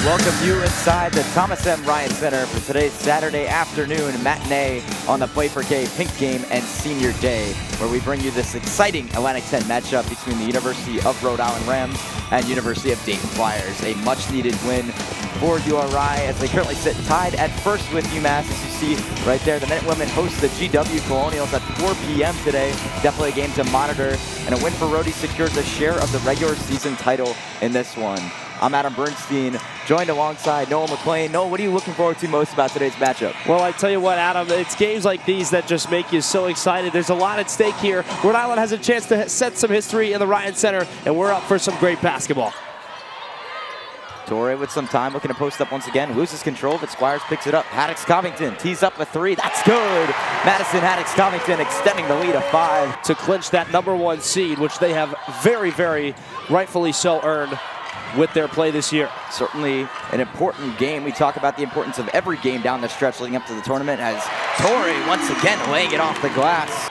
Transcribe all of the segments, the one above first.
welcome you inside the Thomas M. Ryan Center for today's Saturday afternoon matinee on the Play for K Pink Game and Senior Day, where we bring you this exciting Atlantic 10 matchup between the University of Rhode Island Rams and University of Dayton Flyers. A much-needed win for URI as they currently sit tied at first with UMass. As you see right there, the Minutewomen host the GW Colonials at 4 p.m. today. Definitely a game to monitor, and a win for Rhodey secures a share of the regular season title in this one. I'm Adam Bernstein, joined alongside Noel McLean. Noel, what are you looking forward to most about today's matchup? Well, I tell you what, Adam, it's games like these that just make you so excited. There's a lot at stake here. Rhode Island has a chance to set some history in the Ryan Center, and we're up for some great basketball. Torrey with some time, looking to post up once again. Loses control, but Squires picks it up. Haddix-Covington tees up a three. That's good. Madison Haddix-Covington extending the lead of 5. To clinch that #1 seed, which they have very, very rightfully so earned with their play this year. Certainly an important game. We talk about the importance of every game down the stretch leading up to the tournament, as Torrey once again laying it off the glass.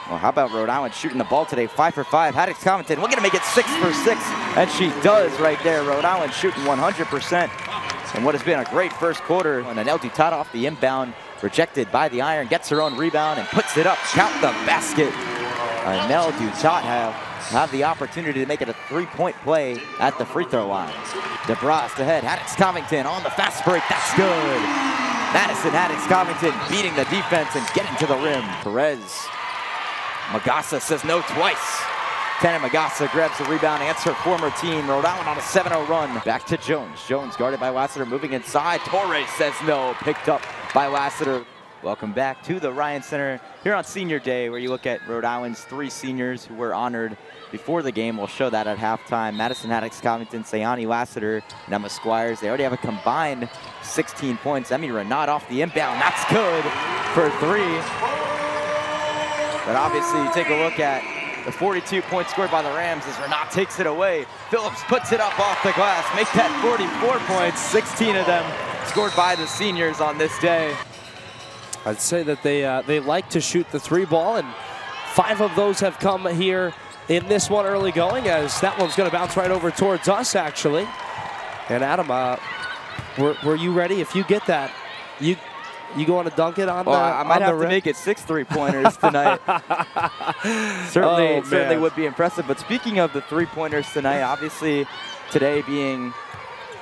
Well, how about Rhode Island shooting the ball today? 5 for 5. Haddix-Covington looking to make it 6 for 6, and she does right there. Rhode Island shooting 100%. And what has been a great first quarter. And Anel Dutat off the inbound, rejected by the iron, gets her own rebound and puts it up. Count the basket. Anel Dutat have the opportunity to make it a 3-point play at the free throw line. DeBrust ahead. Haddix-Covington on the fast break. That's good. Madison Haddix-Covington beating the defense and getting to the rim. Perez. Magassa says no twice. Tana Magassa grabs the rebound against her former team. Rhode Island on a 7-0 run. Back to Jones. Jones guarded by Lassiter, moving inside. Torres says no. Picked up by Lassiter. Welcome back to the Ryan Center here on Senior Day, where you look at Rhode Island's 3 seniors who were honored before the game. We'll show that at halftime. Madison Haddix-Covington, Sayani Lassiter, and Emma Squires. They already have a combined 16 points. Emmy Renat off the inbound. That's good for 3. But obviously, you take a look at the 42 points scored by the Rams as Renat takes it away. Phillips puts it up off the glass. Make that 44 points. 16 of them scored by the seniors on this day. I'd say that they like to shoot the 3 ball, and 5 of those have come here in this one early going, as that one's going to bounce right over towards us, actually. And Adam, were you ready? If you get that, you going to dunk it on the I might have rim? to make it 6 3-pointers tonight. Certainly would be impressive. But speaking of the 3-pointers tonight, obviously today being,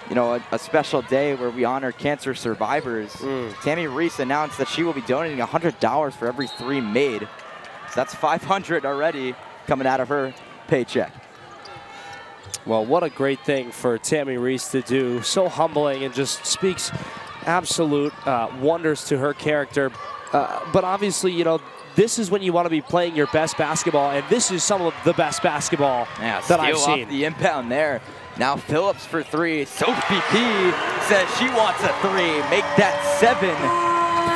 you know, a special day where we honor cancer survivors. Tammy Reese announced that she will be donating $100 for every 3 made. So that's $500 already coming out of her paycheck. Well, what a great thing for Tammy Reese to do. So humbling, and just speaks absolute wonders to her character. But obviously, you know, this is when you want to be playing your best basketball, and this is some of the best basketball that I've seen. Off the inbound there. Now Phillips for 3. Sophie P says she wants a 3. Make that 7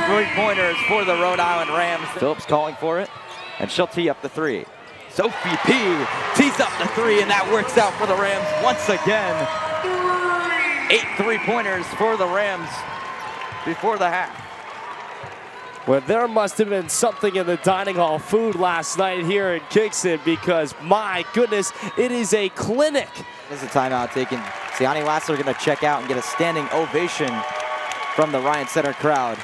3-pointers for the Rhode Island Rams. Phillips calling for it, and she'll tee up the 3. Sophie P tees up the 3, and that works out for the Rams once again. 8 3-pointers for the Rams before the half. Well, there must have been something in the dining hall food last night here in Kingston, because my goodness, it is a clinic. There's a timeout taken. Sayani Lassiter going to check out and get a standing ovation from the Ryan Center crowd,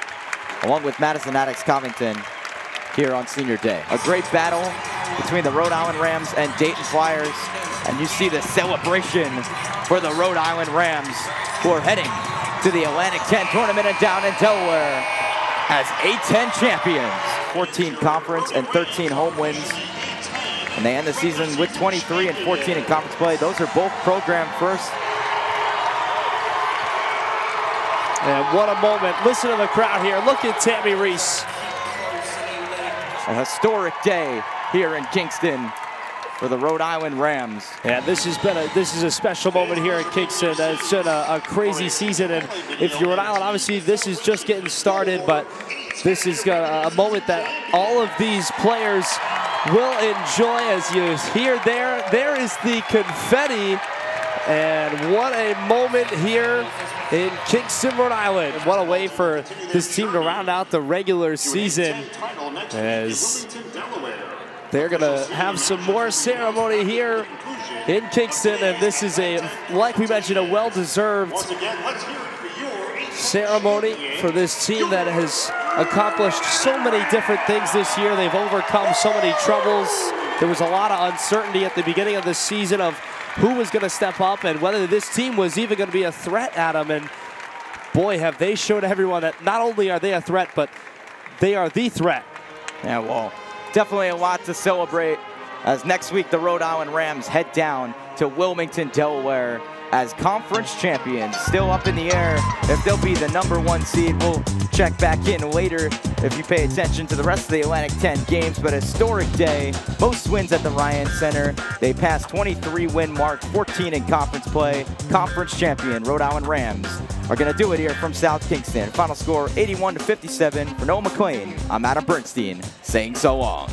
along with Madison Haddix-Covington here on Senior Day. A great battle between the Rhode Island Rams and Dayton Flyers, and you see the celebration for the Rhode Island Rams, who are heading to the Atlantic 10 tournament down in Delaware as A-10 champions. 14 conference and 13 home wins, and they end the season with 23 and 14 in conference play. Those are both program first. And what a moment. Listen to the crowd here. Look at Tammy Reese. A historic day here in Kingston for the Rhode Island Rams. Yeah, this is a special moment here in Kingston. It's been a crazy season, and if you're Rhode Island, obviously this is just getting started, but this is a moment that all of these players will enjoy. As you hear there is the confetti, and what a moment here in Kingston, Rhode Island. What a way for this team to round out the regular season, as they're going to have some more ceremony here in Kingston, and this is like we mentioned, a well-deserved ceremony for this team that has accomplished so many different things this year. They've overcome so many troubles. There was a lot of uncertainty at the beginning of the season of who was going to step up and whether this team was even going to be a threat at them. And boy, have they showed everyone that not only are they a threat, but they are the threat. Yeah, well, definitely a lot to celebrate as next week the Rhode Island Rams head down to Wilmington, Delaware as conference champions. Still up in the air if they'll be the #1 seed. We'll check back in later if you pay attention to the rest of the Atlantic 10 games, but a historic day. Most wins at the Ryan Center. They passed 23-win mark, 14 in conference play. Conference champion Rhode Island Rams are going to do it here from South Kingston. Final score 81-57 for Noah McLean. I'm Adam Bernstein saying so long.